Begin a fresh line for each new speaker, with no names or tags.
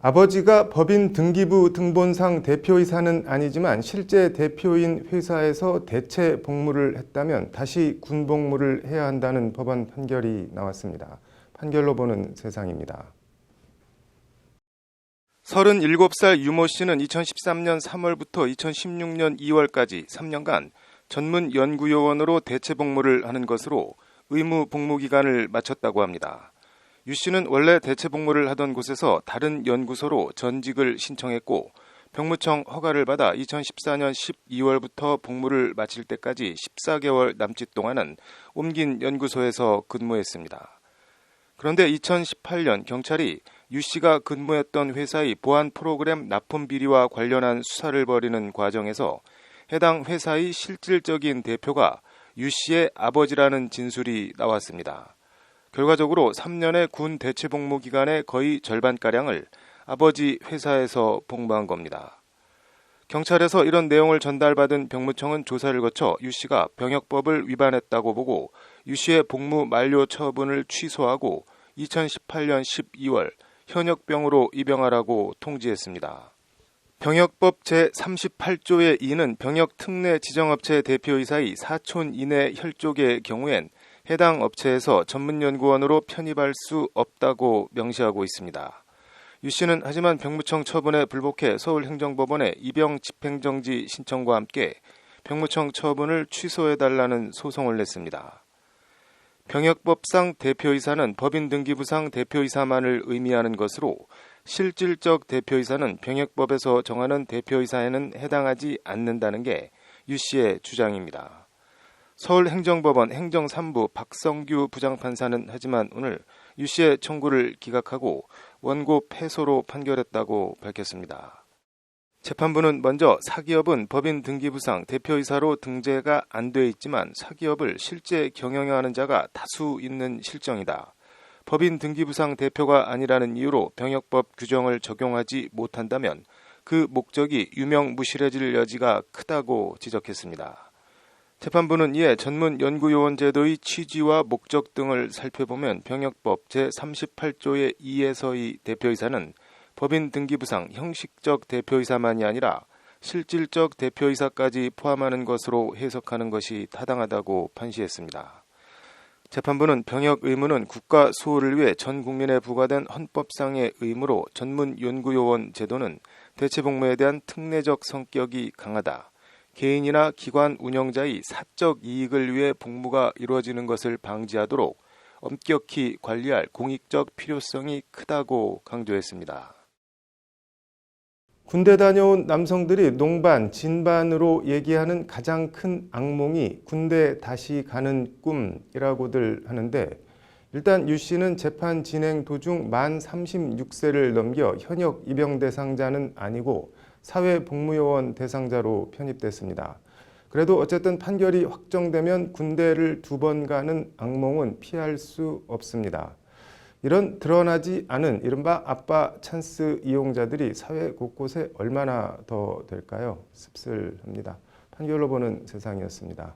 아버지가 법인 등기부 등본상 대표이사는 아니지만 실제 대표인 회사에서 대체 복무를 했다면 다시 군복무를 해야 한다는 법원 판결이 나왔습니다. 판결로 보는 세상입니다. 37살 유모 씨는 2013년 3월부터 2016년 2월까지 3년간 전문 연구요원으로 대체 복무를 하는 것으로 의무 복무 기간을 마쳤다고 합니다. 유 씨는 원래 대체 복무를 하던 곳에서 다른 연구소로 전직을 신청했고 병무청 허가를 받아 2014년 12월부터 복무를 마칠 때까지 14개월 남짓 동안은 옮긴 연구소에서 근무했습니다. 그런데 2018년 경찰이 유 씨가 근무했던 회사의 보안 프로그램 납품 비리와 관련한 수사를 벌이는 과정에서 해당 회사의 실질적인 대표가 유 씨의 아버지라는 진술이 나왔습니다. 결과적으로 3년의 군 대체 복무 기간의 거의 절반가량을 아버지 회사에서 복무한 겁니다. 경찰에서 이런 내용을 전달받은 병무청은 조사를 거쳐 유 씨가 병역법을 위반했다고 보고 유 씨의 복무 만료 처분을 취소하고 2018년 12월 현역병으로 입영하라고 통지했습니다. 병역법 제38조의 2는 병역 특례 지정업체 대표이사의 사촌 이내 혈족의 경우엔 해당 업체에서 전문연구원으로 편입할 수 없다고 명시하고 있습니다. 유 씨는 하지만 병무청 처분에 불복해 서울행정법원에 입영 집행정지 신청과 함께 병무청 처분을 취소해달라는 소송을 냈습니다. 병역법상 대표이사는 법인 등기부상 대표이사만을 의미하는 것으로 실질적 대표이사는 병역법에서 정하는 대표이사에는 해당하지 않는다는 게 유 씨의 주장입니다. 서울행정법원 행정3부 박성규 부장판사는 하지만 오늘 유 씨의 청구를 기각하고 원고 패소로 판결했다고 밝혔습니다. 재판부는 먼저 사기업은 법인 등기부상 대표이사로 등재가 안 돼 있지만 사기업을 실제 경영하는 자가 다수 있는 실정이다. 법인 등기부상 대표가 아니라는 이유로 병역법 규정을 적용하지 못한다면 그 목적이 유명무실해질 여지가 크다고 지적했습니다. 재판부는 이에 전문 연구요원 제도의 취지와 목적 등을 살펴보면 병역법 제38조의 2에서의 대표이사는 법인 등기부상 형식적 대표이사만이 아니라 실질적 대표이사까지 포함하는 것으로 해석하는 것이 타당하다고 판시했습니다. 재판부는 병역 의무는 국가 수호를 위해 전 국민에 부과된 헌법상의 의무로 전문 연구요원 제도는 대체복무에 대한 특례적 성격이 강하다. 개인이나 기관 운영자의 사적 이익을 위해 복무가 이루어지는 것을 방지하도록 엄격히 관리할 공익적 필요성이 크다고 강조했습니다. 군대 다녀온 남성들이 농반, 진반으로 얘기하는 가장 큰 악몽이 군대 다시 가는 꿈이라고들 하는데 일단 유 씨는 재판 진행 도중 만 36세를 넘겨 현역 입영 대상자는 아니고 사회복무요원 대상자로 편입됐습니다. 그래도 어쨌든 판결이 확정되면 군대를 2번 가는 악몽은 피할 수 없습니다. 이런 드러나지 않은 이른바 아빠 찬스 이용자들이 사회 곳곳에 얼마나 더 될까요? 씁쓸합니다. 판결로 보는 세상이었습니다.